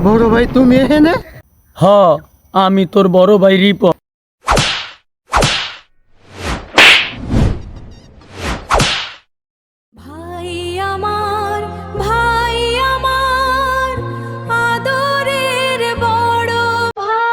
বড় ভাই তুমি এখানে? হ, আমি তোর বড় ভাই রিপন। ভাই আমার, ভাই আমার, আদরের বড় ভাই।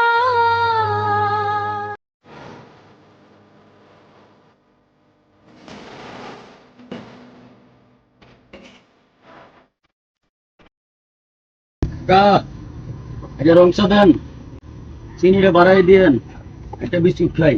এটার অংশ দেন, চিনিটা বাড়াই দিয়েন, একটা বিস্কুট খাই।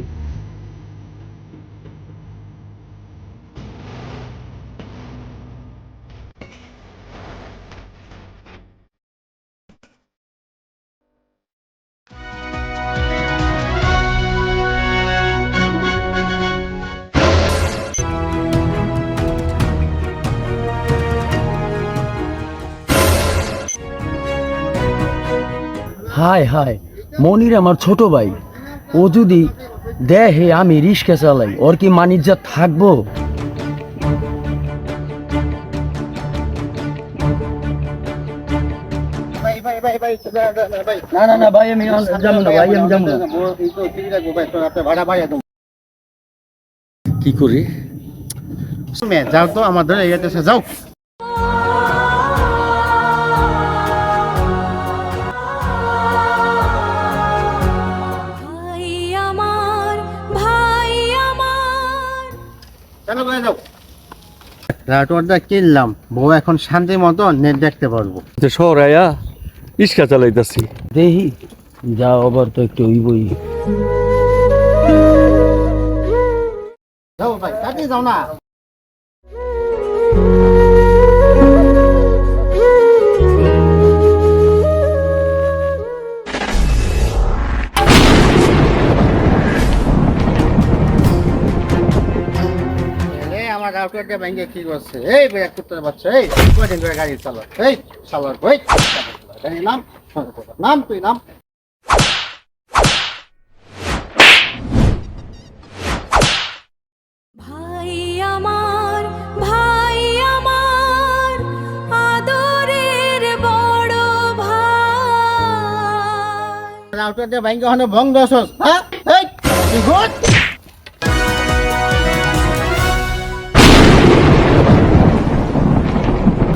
হায় হায়, মনির আমার ছোট ভাই। ও যদি দেখে আমি রিক্সা চালাই, ওর কি মানিজ্জা থাকবো? ভাই ভাই ভাই ভাই ভাই না না না ভাই, আমি যাবো না ভাই, আমি যাবো না। আপনার ভাড়া ভাই একদম কি করি? যাও তো, আমার ধরে এগেছে, যাও। ভাই আমার, ভাই আমার। চলো করে যাও। রাউটারটা কিনলাম, বউ এখন শান্তি মতো নেট দেখতে পারবো। শহরাইয়া রিক্সা চালাইতেছি। দেখি যা আবার তো একটু হইবই। যাও ভাই, তাড়াতাড়ি যাও না। আমার রাউটারটা ব্যাংকে কি করছে? এই ব্যাগ করতে বাচ্চা, এই কয়দিন ধরে গাড়ি চালা, এই চালার বই নাম নাম, তুই নাম। ভাই আমার, ভাই আমার, আদরের বড় ভাই। রাউটারটা ব্যাংকে ওখানে ভঙ্গ দোষ, হ্যাঁ? এই তুই ঘুর।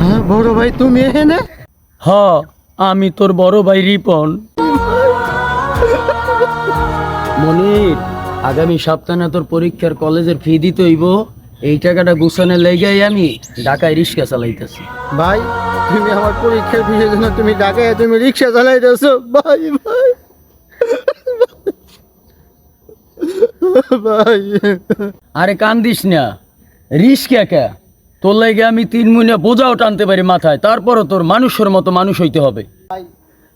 হ্যাঁ বড় ভাই তুমি এখানে? হ, আমি তোর বড় ভাই রিপন। মনির, আগামী সপ্তাহে তোর পরীক্ষার কলেজের ফি দিতে হইব। এই টাকাটা গুছানোর লেগেই আমি ঢাকায় রিক্সা চালাইতেছি। ভাই তুমি আমার পরীক্ষার ফিসের জন্য তুমি ঢাকায় তুমি রিক্সা চালাইতেছো ভাই ভাই ভাই। আরে কান্দিস না, রিক্সা কে? তোর লাগে আমি 3 মহিনা বোঝাও টানতে পারি মাথায়, তারপরও তোর মানুষের মতো মানুষ হইতে হবে। ভাই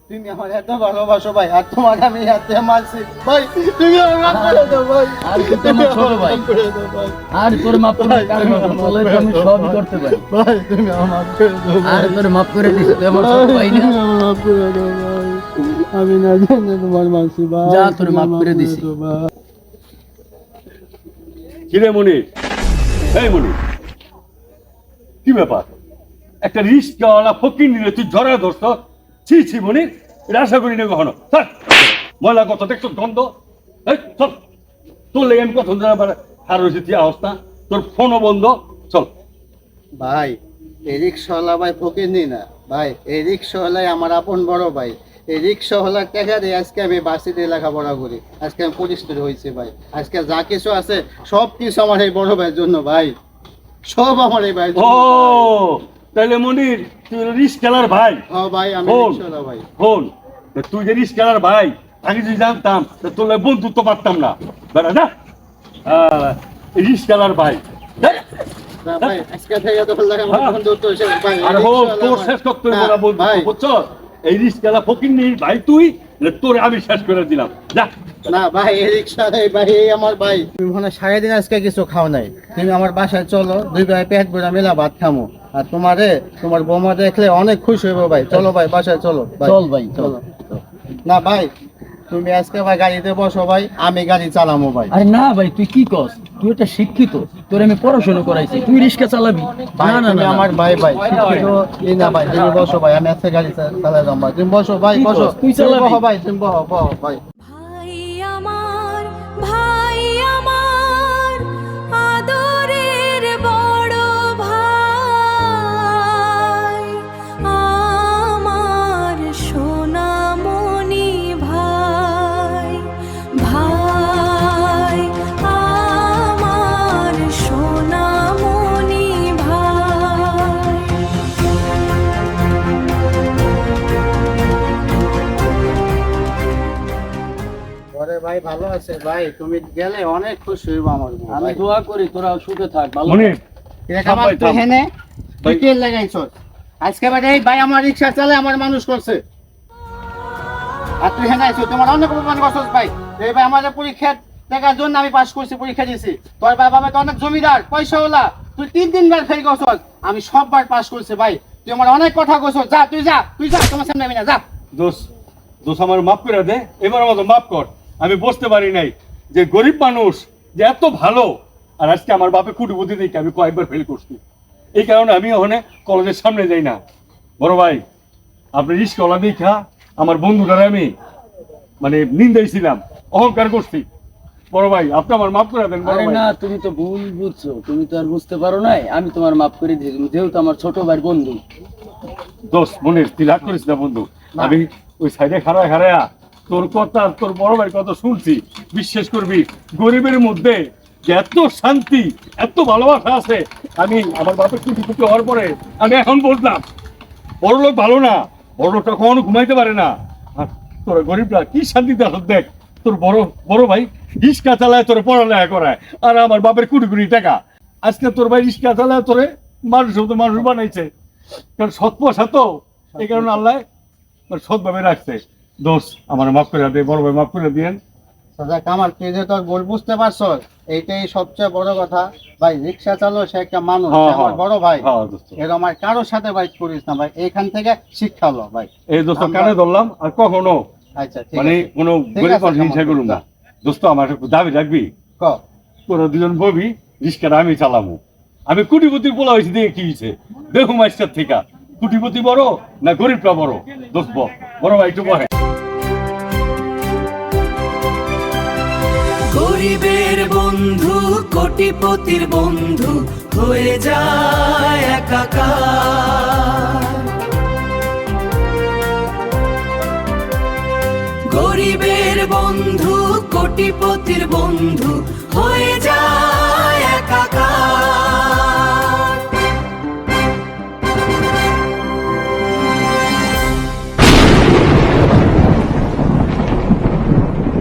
তুমি আমার এত ভালোবাসো ভাই, আর তোমার আমি এত মারছি ভাই, তুমি আমার মাফ করে দাও ভাই। আর কি তোমার ছোট ভাই? মাফ করে দাও ভাই। আর তোর মাপ করে কার মাপ? তোর লাগে আমি সবই করতে পারি। ভাই তুমি আমার মাফ করে দাও ভাই। আর তোর মাপ করে দিস, তুই আমার ছোট ভাই না? তুমি আমার মাফ করে দাও ভাই, আমি না জানি তোমার মারছি ভাই। যা, তোর মাফ করে দিছি। দাও ভাই। কিরে মনি, এই মনি, কি ব্যাপার? একটা রিক্সাওয়ালা ফকির নিলে তুই ঝরা ধরছ? ছি ছি মনি, এটা আশা করি না কখনো। স্যার, ময়লা কত দেখছো, গন্ধ। এই চল, তোর লেগে আমি কত হার হয়েছে, তুই আহস না, তোর ফোনও বন্ধ। চল। ভাই এই রিক্সাওয়ালা ভাই ফকির নি না ভাই, এই রিক্সাওয়ালাই আমার আপন বড় ভাই। এই রিক্সাওয়ালার টাকা দিয়ে আজকে আমি বাসিতে লেখাপড়া করি, আজকে আমি পরিস্থিতি হয়েছে ভাই। আজকে যা কিছু আছে সব কিছু আমার এই বড় ভাইয়ের জন্য ভাই, সব আমার এই ভাই। ও তাহলে মনির, তুই রিক্সাওয়ালার ভাই? ও ভাই আমি শোন, রিক্সাওয়ালা ভাই। শোন, তুই যে রিক্সাওয়ালার ভাই, আগে যদি জানতাম তা তোর লাগে বন্ধুত্ব পারতাম না। বেড়া না, রিক্সাওয়ালার ভাই। না ভাই আজকে থেকে তো লাগে আমার বন্ধুত্ব হয়েছে ভাই। এই আর হোক, রিক্সাওয়ালা তোর আমার- শেষ করতে না, বলা বন্ধু, ভাই বুঝছো? এই রিক্সাওয়ালা ফকির নেই ভাই তুই, তোর আমি শেষ করে দিলাম। যা। না ভাই এই রিক্সা এই ভাই এই আমার ভাই। তুমি মনে হয় সারাদিন আজকে কিছু খাও নাই, তুমি আমার বাসায় চলো, দুই ভাই পেট ভরে মেলা ভাত খামো। আর তোমার বৌমা দেখলে অনেক খুশি হইব ভাই। চলো ভাই বাসায় চলো ভাই। চল ভাই, চল। না ভাই তুমি আজকে ভাই গাড়িতে বসো ভাই, আমি গাড়ি চালামো ভাই। আরে না ভাই, তুই কি কস? তুই একটা শিক্ষিত, তোর আমি পড়াশোনা করাইছি, তুই রিক্সা চালাবি? ভাই না না তুমি না, আমার ভাই ভাই শিক্ষিত এই না ভাই, তুমি বসো ভাই, আমি আজকে গাড়ি চালাই যাবো ভাই। তুমি বসো ভাই, কি বসো, বস? তুই তুমি চালাবি? বসো ভাই, তুমি বসো বসো ভাই। ভাই আমার, ভাই আমার, আদরের বড় ভাই, আমার সোনামণি ভাই, ভাই আমার সোনামণি ভাই। ঘরে ভাই ভালো আছে ভাই, তুমি গেলে অনেক খুশি হইব আমার বউ আমি ভাই। দোয়া করি তোরা সুখে থাক, ভালো মনির থাক। এটা আমার থাম ভাই, থাম। এখানে ভাই। টিকেট লাগাইছস আজকে ভাই, এই ভাই আমার রিক্সা চালায় আমার মানুষ করছে, আর তুই এখানে আইছো, তোমার অনেক অপমান করছস ভাই। এই ভাই আমাদের পরীক্ষার টাকার জন্য আমি পাস করছি, পরীক্ষা দিয়েছি। তোর বাবা আমাকে অনেক জমিদার পয়সাওয়ালা, তুই 3 বার ফেল করছস, আমি সববার পাস করছি ভাই। তুই আমার অনেক কথা কইছস, যা তুই যা, তুই যা, তোমার সামনে আমি না, যা। দোষ দোষ আমার মাফ করে দে, এবার আমাকে মাফ কর। আমি বুঝতে পারি নাই যে গরিব মানুষ যে এত ভালো, আর আজকে আমার বাপে কুটিপতি দেখে আমি কয়েকবার ফেল করছি। এই কারণে আমি ওখানে কলেজের সামনে যাই না। বড় ভাই, আপনি রিস্কওয়ালা দেখা আমার বন্ধুটারে আমি মানে নিন্দাইছিলাম, অহংকার করছি। বড় ভাই, আপনি আমার মাফ করে দেন বড় আরে ভাই। না, তুমি তো ভুল বুঝছো, তুমি তো আর বুঝতে পারো নাই, আমি তোমার মাফ করে দিই, তুমি যেহেতু আমার ছোট ভাই বন্ধু। দোষ মনির, তুই রাগ করিস না বন্ধু। আমি ওই সাইডে খাড়ায় খাড়ায়া তোর কথা, তোর বড় ভাইয়ের কথা শুনছি। বিশ্বাস করবি, গরিবের মধ্যে যে এত শান্তি, এত ভালোবাসা আছে। আমি আমার বাপের কুটি হওয়ার পরে আমি এখন বললাম, বড় লোক ভালো না, বড় লোকটা কখনো ঘুমাইতে পারে না। আর তোরা গরিবরা কি শান্তিতে আসো দেখ। তোর বড় বড় ভাই রিক্সা চালায় তোর পড়ালেখা করায়, আর আমার বাপের কোটি কোটি টাকা। আজকে তোর ভাই রিক্সা চালায় তোরে মানুষ মতো মানুষ বানাইছে, কারণ সৎ পয়সা তো, এই কারণে আল্লাহ সৎভাবে রাখছে। দোষ আমার মাফ করে দে, বড় ভাই মাফ করে দিয়েন। দেখ আমার তুই যে তোর ভুল বুঝতে পারছস, এইটাই সবচেয়ে বড় কথা ভাই। রিক্সা চালো, সে একটা মানুষ, সে আমার বড় ভাই। হ্যাঁ দোস্ত, এরকম আর কারোর সাথে বাইক করিস না ভাই, এইখান থেকে শিক্ষা হলো ভাই। এই দোস্ত কানে ধরলাম, আর কখনো আচ্ছা ঠিক মানে আছে, কোনো ঠিক গরিব আছে, মানুষ হিংসা করুন না। দোস্ত আমার একটু দাবি রাখবি, ক তোরা দুজন ববি রিক্সাটা আমি চালামু। আমি কুটিপতির পোলা হয়েছি, দেখে কি হয়েছে দেখুম আজকের থেকে কুটিপতি বড় না গরিবটা বড়। দোস্ত বড় ভাই একটু বহে। গরিবের বন্ধু কোটিপতির বন্ধু হয়ে যায় একাকার। গরিবের বন্ধু কোটিপতির বন্ধু হয়ে যায় একাকার।